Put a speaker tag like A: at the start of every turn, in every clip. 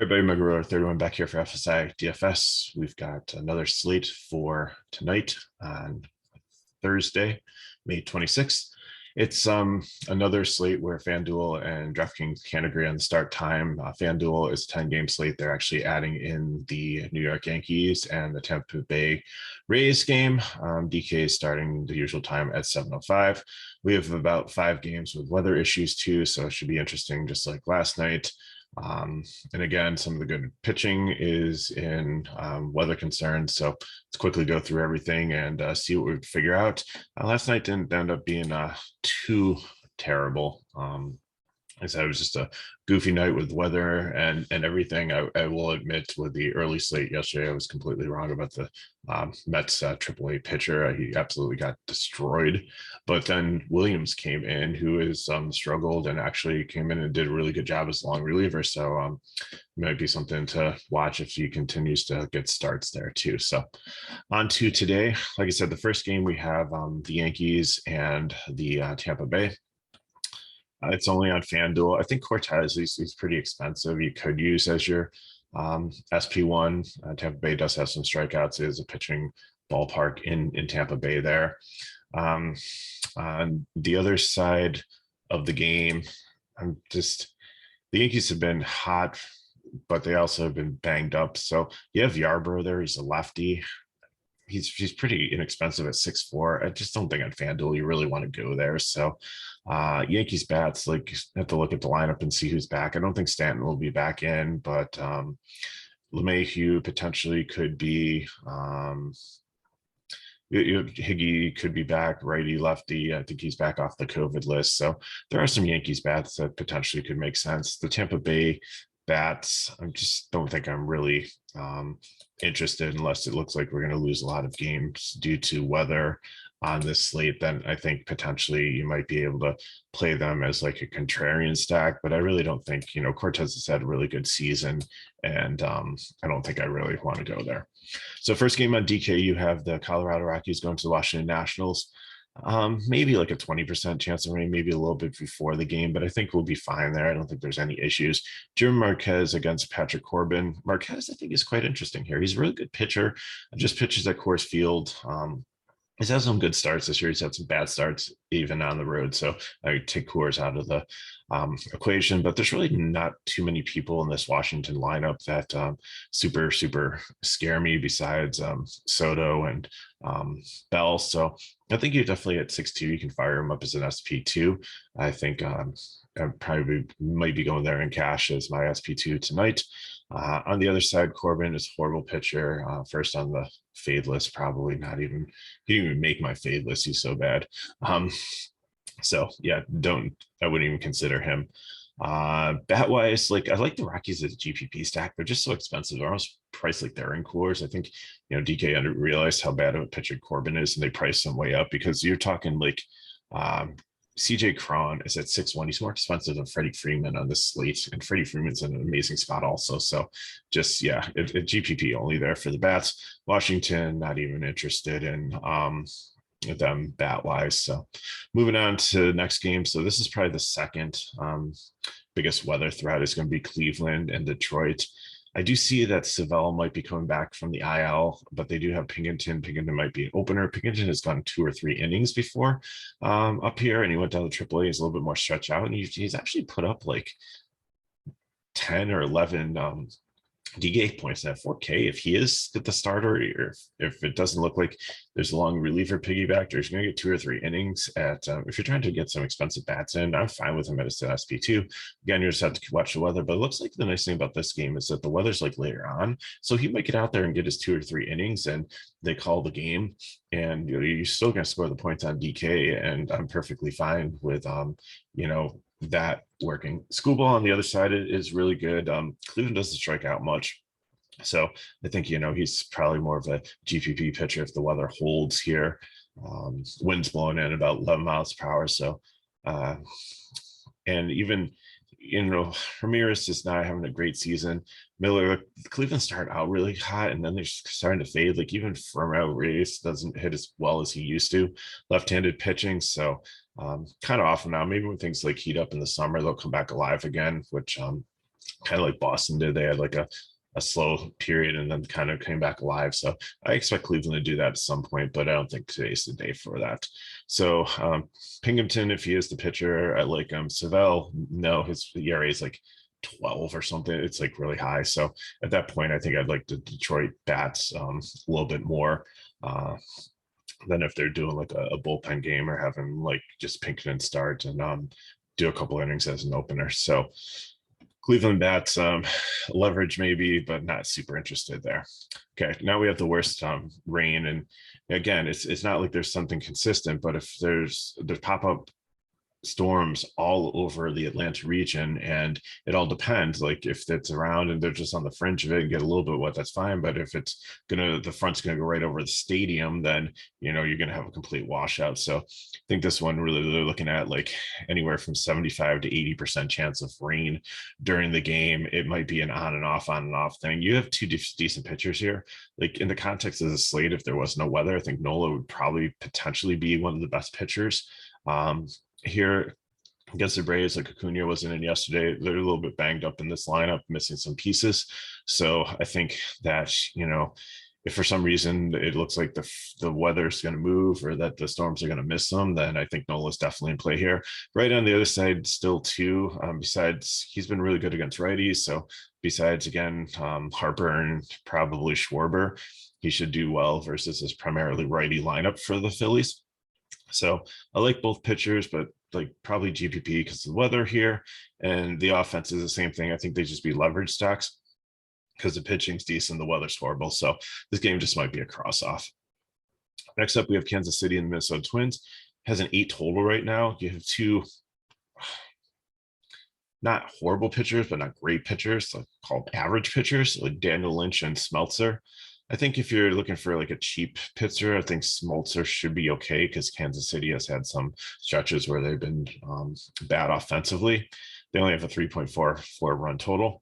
A: Everybody, Meguro 31 back here for FSI DFS. We've got another slate for tonight on Thursday, May 26th. It's another slate where FanDuel and DraftKings can't agree on the start time. FanDuel is a 10-game slate. They're actually adding in the New York Yankees and the Tampa Bay Rays game. DK is starting the usual time at 7:05. We have about 5 games with weather issues too, so it should be interesting, just like last night. And again, some of the good pitching is in weather concerns. So let's quickly go through everything and see what we figure out. Last night didn't end up being too terrible. I said it was just a goofy night with weather and everything. I will admit, with the early slate yesterday, I was completely wrong about the Mets AAA pitcher. He absolutely got destroyed. But then Williams came in, who has struggled and actually came in and did a really good job as a long reliever. So might be something to watch if he continues to get starts there too. So on to today. Like I said, the first game we have the Yankees and the Tampa Bay. It's only on FanDuel. I think Cortez is pretty expensive. You could use as your SP1. Tampa Bay does have some strikeouts. It is a pitching ballpark in Tampa Bay there. On the other side of the game, the Yankees have been hot, but they also have been banged up. So you have Yarbrough there. He's a lefty. He's pretty inexpensive at 6'4". I just don't think on FanDuel you really want to go there. So Yankees bats, like, have to look at the lineup and see who's back. I don't think Stanton will be back in, but LeMahieu potentially could be. Higgy could be back, righty, lefty. I think he's back off the COVID list. So there are some Yankees bats that potentially could make sense. The Tampa Bay bats, I just don't think I'm really interested unless it looks like we're going to lose a lot of games due to weather on this slate. Then I think potentially you might be able to play them as like a contrarian stack, but I really don't think, Cortez has had a really good season, and I don't think I really want to go there. So first game on DK, you have the Colorado Rockies going to the Washington Nationals. Maybe like a 20% chance of rain, maybe a little bit before the game, but I think we'll be fine there. I don't think there's any issues. Jim Marquez against Patrick Corbin. Marquez, I think, is quite interesting here. He's a really good pitcher, just pitches at Coors Field. He's had some good starts this year. He's had some bad starts even on the road. So I take Coors out of the equation, but there's really not too many people in this Washington lineup that super scare me besides Soto and Bell. So I think you definitely at 6'2", you can fire him up as an SP2. I think I probably might be going there in cash as my SP2 tonight. On the other side, Corbin is a horrible pitcher. First on the fade list, probably not even, he didn't even make my fade list. He's so bad. So yeah, I wouldn't even consider him. Bat wise, like, I like the Rockies as a GPP stack. They're just so expensive. They're almost priced like they're in Coors. I think, DK realized how bad of a pitcher Corbin is, and they priced him way up, because you're talking like, CJ Cron is at 6'1". He's more expensive than Freddie Freeman on this slate, and Freddie Freeman's in an amazing spot also. So just, yeah, GPP only there for the bats. Washington, not even interested in them bat wise. So moving on to the next game. So this is probably the second biggest weather threat is going to be Cleveland and Detroit. I do see that Savell might be coming back from the IL, but they do have Pingleton. Pingleton might be an opener. Pingleton has gone 2 or 3 innings before up here, and he went down to AAA. He's a little bit more stretched out, and he's actually put up like 10 or 11 DK points at 4K. If he is the starter, or if it doesn't look like there's a long reliever piggyback, or he's going to get 2 or 3 innings at, if you're trying to get some expensive bats in, I'm fine with him at a SP2. Again, you just have to watch the weather, but it looks like the nice thing about this game is that the weather's like later on. So he might get out there and get his 2 or 3 innings, and they call the game, and you're still going to score the points on DK. And I'm perfectly fine with, that working. Schoolball on the other side is really good. Cleveland doesn't strike out much, so I think he's probably more of a GPP pitcher if the weather holds here. Wind's blowing in about 11 miles per hour, so and even Ramirez is not having a great season. Miller, Cleveland started out really hot, and then they're starting to fade. Like, even Fermel Reyes doesn't hit as well as he used to, left-handed pitching. So kind of off now. Maybe when things like heat up in the summer, they'll come back alive again, which kind of like Boston did. They had like a slow period and then kind of came back alive. So I expect Cleveland to do that at some point, but I don't think today's the day for that. So Pingleton, if he is the pitcher, I like him. Savell, no, his ERA is like 12 or something. It's like really high. So at that point, I think I'd like the Detroit bats a little bit more. Than if they're doing like a bullpen game or having like just Pinkerton start and do a couple innings as an opener. So Cleveland bats, leverage maybe, but not super interested there. Okay, now we have the worst rain, and again, it's not like there's something consistent, but if there's pop-up storms all over the Atlanta region, and it all depends. Like if it's around and they're just on the fringe of it and get a little bit wet, that's fine. But if it's the front's gonna go right over the stadium, then you're gonna have a complete washout. So I think this one really they're looking at like anywhere from 75 to 80% chance of rain during the game. It might be an on and off thing. You have two decent pitchers here. Like in the context of the slate, if there was no weather, I think Nola would probably potentially be one of the best pitchers. Here against the Braves, like Acuna wasn't in yesterday. They're a little bit banged up in this lineup, missing some pieces. So I think that, if for some reason it looks like the weather's going to move or that the storms are going to miss them, then I think Nola's definitely in play here. Right on the other side, still too, besides he's been really good against righties. So besides, again, Harper and probably Schwarber, he should do well versus his primarily righty lineup for the Phillies. So I like both pitchers, but like probably GPP because of the weather here, and the offense is the same thing. I think they just be leverage stacks because the pitching's decent, the weather's horrible. So this game just might be a cross off. Next up, we have Kansas City and the Minnesota Twins. Has an 8 total right now. You have two not horrible pitchers, but not great pitchers, like called average pitchers, like Daniel Lynch and Smeltzer. I think if you're looking for like a cheap pitcher, I think Smoltzer should be okay because Kansas City has had some stretches where they've been bad offensively. They only have a 3.44 run total.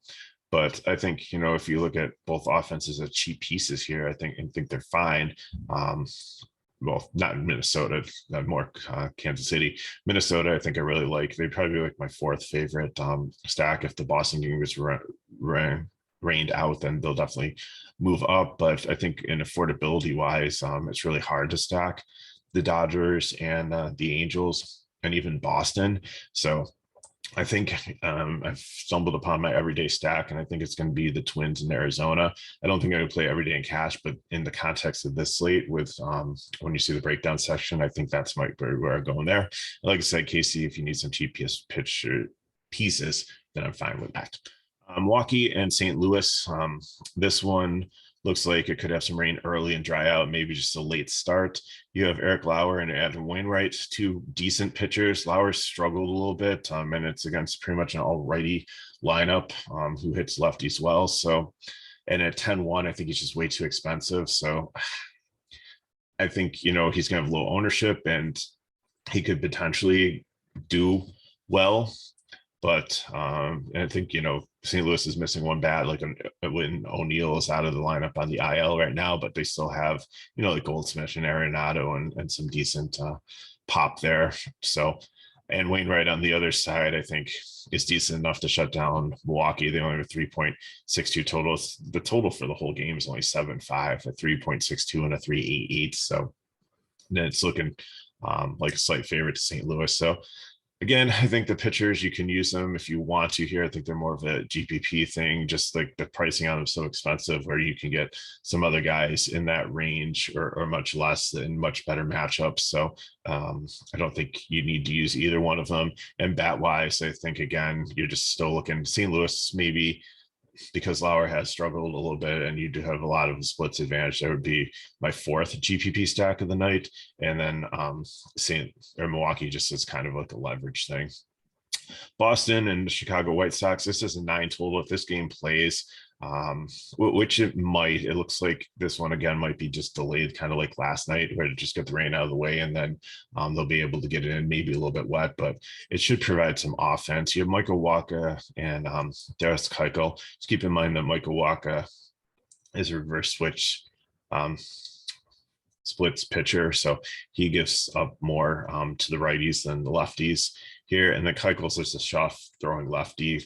A: But I think, if you look at both offenses as cheap pieces here, I think they're fine. Well, not in Minnesota, not more Kansas City. Minnesota, I think I really like. They'd probably be like my 4th favorite stack. If the Boston game was rained out, then they'll definitely move up. But I think in affordability wise, it's really hard to stack the Dodgers and the Angels and even Boston. So I think I've stumbled upon my everyday stack, and I think it's going to be the Twins in Arizona. I don't think I would play everyday in cash, but in the context of this slate, with when you see the breakdown section, I think that's might be where I'm going there. Like I said, Casey, if you need some cheap pitcher pieces, then I'm fine with that. Milwaukee and St. Louis. This one looks like it could have some rain early and dry out, maybe just a late start. You have Eric Lauer and Adam Wainwright, 2 decent pitchers. Lauer struggled a little bit, and it's against pretty much an all-righty lineup who hits lefties well. So, and at 10-1, I think he's just way too expensive. So I think, he's going to have low ownership and he could potentially do well. But I think, St. Louis is missing one bat, like when O'Neill is out of the lineup on the IL right now, but they still have, like Goldsmith and Arenado and some decent pop there. So, and Wainwright on the other side, I think is decent enough to shut down Milwaukee. They only have a 3.62 total. The total for the whole game is only 7.5, a 3.62 and a 3.88. So then it's looking like a slight favorite to St. Louis. So again, I think the pitchers, you can use them if you want to here. I think they're more of a GPP thing, just like the pricing on them is so expensive, where you can get some other guys in that range or much less in much better matchups. So I don't think you need to use either one of them. And bat wise, I think, again, you're just still looking St. Louis, maybe because Lauer has struggled a little bit and you do have a lot of a splits advantage. That would be my 4th GPP stack of the night. And then Milwaukee just is kind of like a leverage thing. Boston and the Chicago White Sox, this is a 9 total. If this game plays, which it might, it looks like this one again might be just delayed, kind of like last night, where to just get the rain out of the way, and then they'll be able to get it in, maybe a little bit wet, but it should provide some offense. You have Michael Wacha and Darius Keuchel. Just keep in mind that Michael Wacha is a reverse switch splits pitcher, so he gives up more to the righties than the lefties. here. And then Keuchel's just a shuff throwing lefty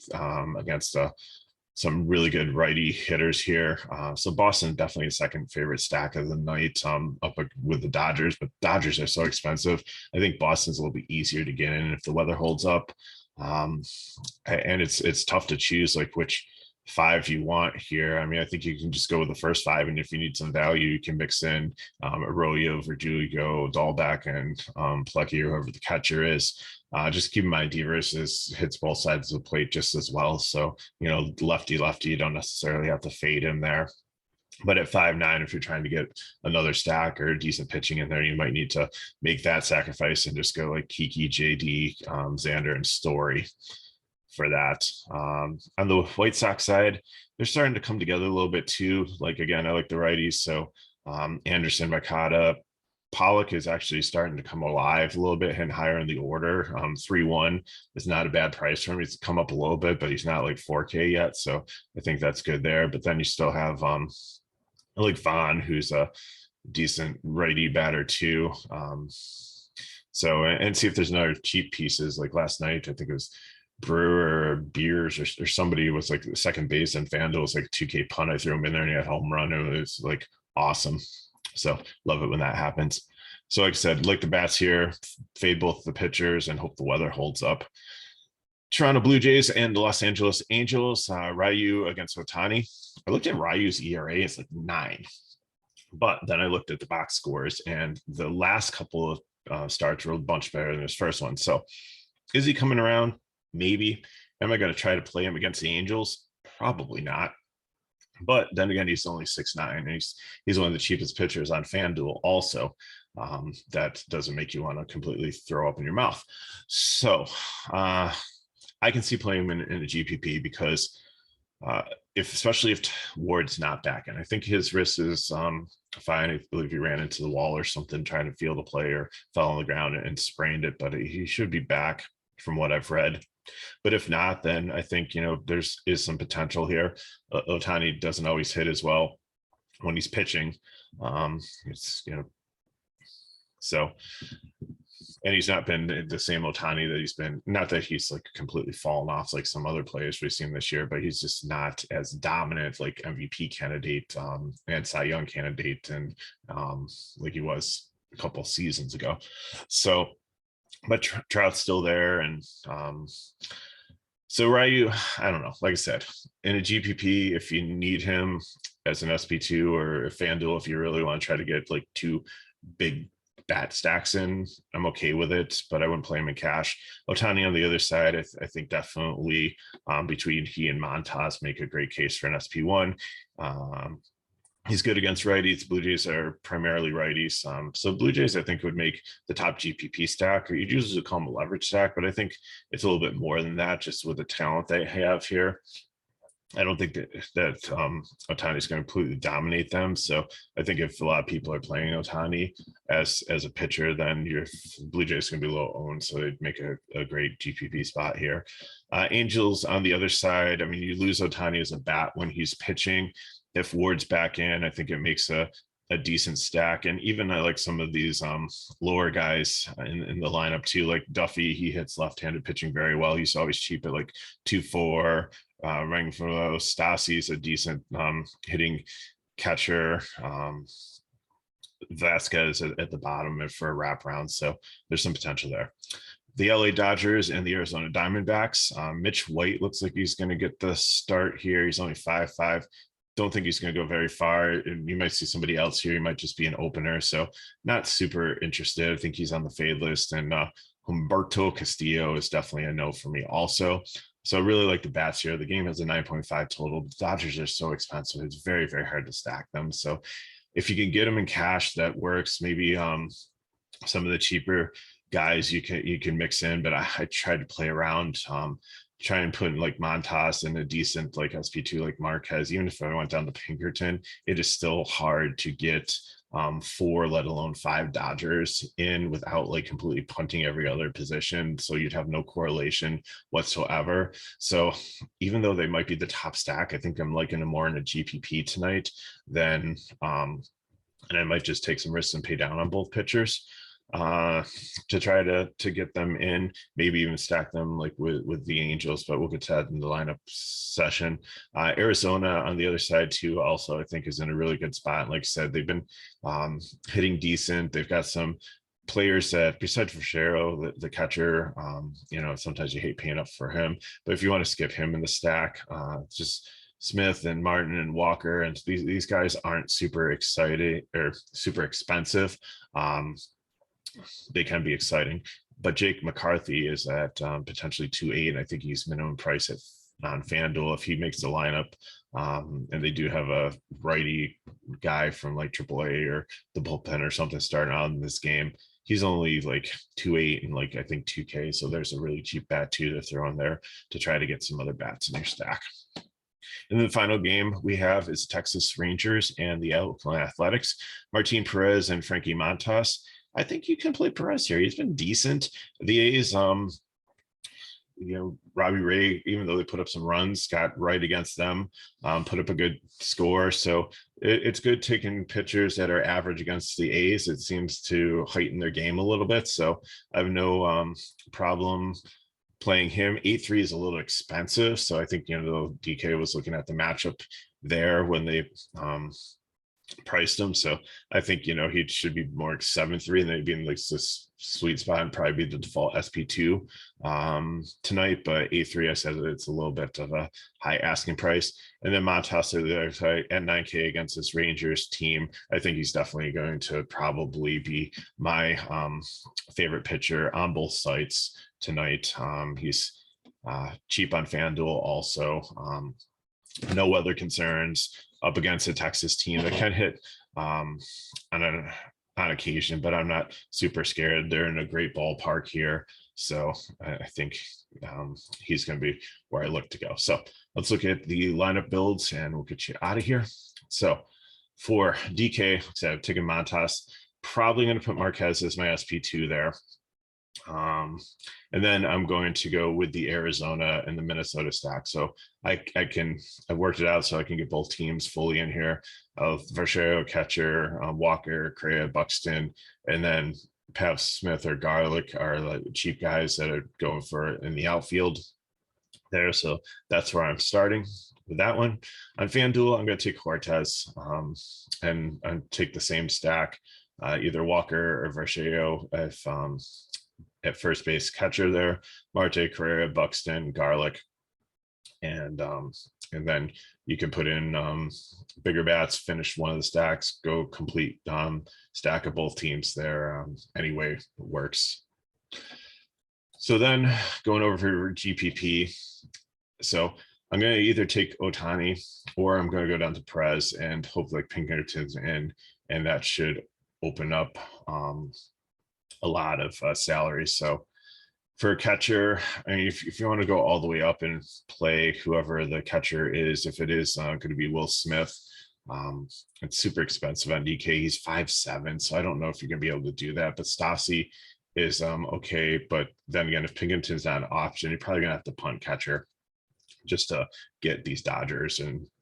A: against some really good righty hitters here. So Boston definitely a second favorite stack of the night, up with the Dodgers, but Dodgers are so expensive. I think Boston's a little bit easier to get in if the weather holds up. And it's tough to choose like which five you want here. I mean, I think you can just go with the first five, and if you need some value, you can mix in Arroyo, Verdugo, Dahlbeck, and Plucky, or whoever the catcher is. Just keep in mind, DeVers hits both sides of the plate just as well. So, you know, lefty, you don't necessarily have to fade him there. But at 5'9", if you're trying to get another stack or decent pitching in there, you might need to make that sacrifice and just go like Kiki, JD, Xander, and Story for that. On the White Sox side, they're starting to come together a little bit too. Like, again, I like the righties. So Anderson, Makata, Pollock is actually starting to come alive a little bit and higher in the order. 3-1 is not a bad price for him. He's come up a little bit, but he's not like 4K yet. So I think that's good there. But then you still have like Vaughn, who's a decent righty batter too. So, and see if there's another cheap pieces. Like last night, I think it was Brewer or Beers or somebody was like the second base, and FanDuel was like 2K punt. I threw him in there and he had home run. And it was like awesome. So love it when that happens. So like I said, like the bats here, fade both the pitchers and hope the weather holds up. Toronto Blue Jays and the Los Angeles Angels, Ryu against Ohtani. I looked at Ryu's ERA, it's like 9. But then I looked at the box scores, and the last couple of starts were a bunch better than his first one. So is he coming around? Maybe. Am I going to try to play him against the Angels? Probably not. But then again, he's only 6'9", and he's one of the cheapest pitchers on FanDuel also. That doesn't make you want to completely throw up in your mouth. So I can see playing him in a GPP because especially if Ward's not back. And I think his wrist is fine. I believe he ran into the wall or something trying to field a play or fell on the ground and sprained it, but he should be back from what I've read. But if not, then I think, you know, is some potential here. Ohtani doesn't always hit as well when he's pitching. It's, you know, so, and he's not been the same Ohtani that he's been, not that he's like completely fallen off like some other players we've seen this year, but he's just not as dominant like MVP candidate and Cy Young candidate and like he was a couple seasons ago. So, but Trout's still there. And so Ryu, I don't know, like I said, in a GPP, if you need him as an SP2 or a FanDuel, if you really want to try to get like 2 big bat stacks in, I'm okay with it, but I wouldn't play him in cash. Ohtani on the other side, I think definitely between he and Montas make a great case for an SP1. He's good against righties. Blue Jays are primarily righties. So Blue Jays, I think, would make the top GPP stack. You'd usually call them a leverage stack, but I think it's a little bit more than that just with the talent they have here. I don't think that Ohtani is going to completely dominate them. So I think if a lot of people are playing Ohtani as a pitcher, then your Blue Jays going to be low owned. So they'd make a great GPP spot here. Angels on the other side, I mean, you lose Ohtani as a bat when he's pitching. If Ward's back in, I think it makes a decent stack. And even I like some of these lower guys in the lineup too, like Duffy, he hits left-handed pitching very well. He's always cheap at like 2.4. Rangford, Stasi's a decent hitting catcher. Vasquez at the bottom for a wraparound. So there's some potential there. The LA Dodgers and the Arizona Diamondbacks. Mitch White looks like he's going to get the start here. He's only 5'5". Don't think he's going to go very far. You might see somebody else here. He might just be an opener. So not super interested. I think he's on the fade list. And Humberto Castillo is definitely a no for me also. So I really like the bats here. The game has a 9.5 total. The Dodgers are so expensive. It's very, very hard to stack them. So if you can get them in cash, that works. Maybe some of the cheaper guys you can mix in, but I tried to play around. Try and put in like Montas and a decent like SP2 like Marquez. Even if I went down to Pinkerton, it is still hard to get 4, let alone 5 Dodgers in without like completely punting every other position. So you'd have no correlation whatsoever. So even though they might be the top stack, I think I'm liking them more in a GPP tonight than and I might just take some risks and pay down on both pitchers. to try to get them in, maybe even stack them like with the Angels, but we'll get to that in the lineup session. Arizona on the other side too, also I think is in a really good spot. Like I said, they've been hitting decent. They've got some players that besides Rochero, the catcher, sometimes you hate paying up for him, but if you want to skip him in the stack, just Smith and Martin and Walker, and these guys aren't super excited or super expensive. They can be exciting, but Jake McCarthy is at potentially 2.8. I think he's minimum price on FanDuel if he makes the lineup. And they do have a righty guy from like AAA or the bullpen or something starting out in this game. He's only like 2.8 and like I think 2K. So there's a really cheap bat too to throw in there to try to get some other bats in your stack. And then the final game we have is Texas Rangers and the Oakland Athletics. Martin Perez and Frankie Montas. I think you can play Perez here. He's been decent. The A's, Robbie Ray, even though they put up some runs, got right against them, put up a good score. So it's good taking pitchers that are average against the A's. It seems to heighten their game a little bit. So I have no problem playing him. 8.3 is a little expensive. So I think, DK was looking at the matchup there when they priced him. So I think, he should be more 7.3 and they'd be in like this sweet spot and probably be the default SP2 tonight. But 8.3, I said it's a little bit of a high asking price. And then Montas at 9K against this Rangers team. I think he's definitely going to probably be my favorite pitcher on both sites tonight. He's cheap on FanDuel also. No weather concerns up against a Texas team that can hit on occasion, but I'm not super scared. They're in a great ballpark here. So I think he's going to be where I look to go. So let's look at the lineup builds and we'll get you out of here. So for DK, so I've taken Montas, probably going to put Marquez as my SP2 there. And then I'm going to go with the Arizona and the Minnesota stack. So I've worked it out so I can get both teams fully in here of Varsho, catcher, Walker, Correa, Buxton, and then perhaps Smith or Garlic are like cheap guys that are going for in the outfield there. So that's where I'm starting with that one. On FanDuel, I'm going to take Cortez and take the same stack, either Walker or Varsho if at first base, catcher there, Marte, Correa, Buxton, Garlic, and then you can put in bigger bats, finish one of the stacks, go complete stack of both teams there. Anyway, it works. So then going over for GPP, so I'm going to either take Ohtani or I'm going to go down to Perez and hopefully Pinkerton's in, and that should open up a lot of salaries. So for a catcher, I mean, if you want to go all the way up and play whoever the catcher is, if it is going to be Will Smith, it's super expensive on DK. He's 5'7", so I don't know if you're going to be able to do that. But Stassi is okay. But then again, if Pinkerton's not an option, you're probably going to have to punt catcher just to get these Dodgers.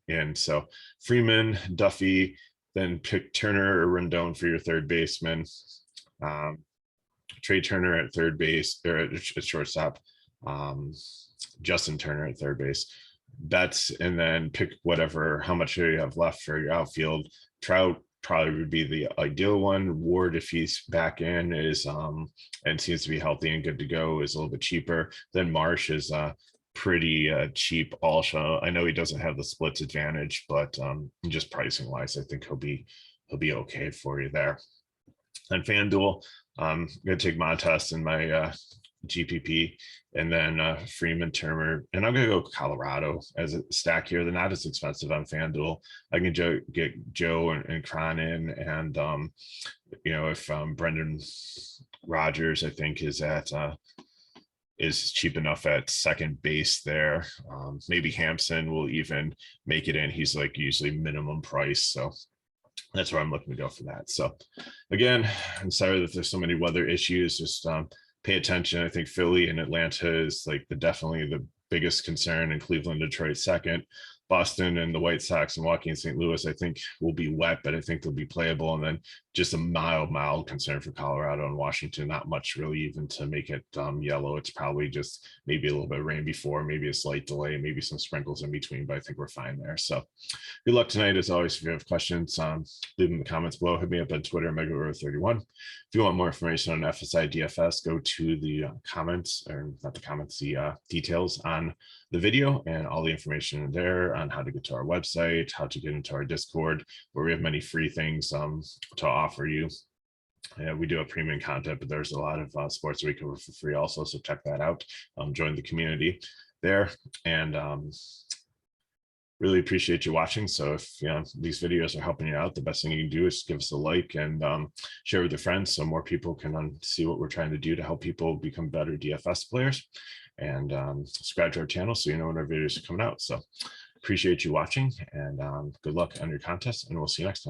A: And so Freeman, Duffy, then pick Turner or Rendon for your third baseman. Trey Turner at third base or at shortstop, Justin Turner at third base, Betts, and then pick how much you have left for your outfield. Trout probably would be the ideal one. Ward, if he's back in, is and seems to be healthy and good to go, is a little bit cheaper. Then Marsh is pretty cheap also. I know he doesn't have the splits advantage, but just pricing wise, I think he'll be okay for you there. On FanDuel, I'm going to take Montas in my GPP, and then Freeman, Turner, and I'm going to go Colorado as a stack here. They're not as expensive on FanDuel. I can get Joe and Cron in, and if Brendan Rodgers, I think, is cheap enough at second base there. Maybe Hampson will even make it in. He's like usually minimum price, so that's where I'm looking to go for that. So again, I'm sorry that there's so many weather issues. Just pay attention. I think Philly and Atlanta is like definitely the biggest concern, and Cleveland, Detroit second. Boston and the White Sox and Milwaukee and St. Louis, I think will be wet, but I think they'll be playable. And then just a mild concern for Colorado and Washington. Not much really even to make it yellow. It's probably just maybe a little bit of rain before, maybe a slight delay, maybe some sprinkles in between, but I think we're fine there. So good luck tonight. As always, if you have questions, leave them in the comments below. Hit me up on Twitter, MegaRow31. If you want more information on FSI DFS, go to the comments, or not the comments, the details on the video, and all the information in there on how to get to our website, how to get into our Discord, where we have many free things to offer you. We do have premium content, but there's a lot of sports that we cover for free also, so check that out. Join the community there, and really appreciate you watching. So if these videos are helping you out, the best thing you can do is give us a like and share with your friends so more people can see what we're trying to do to help people become better DFS players. And subscribe to our channel so you know when our videos are coming out. So appreciate you watching, and good luck on your contest, and we'll see you next time.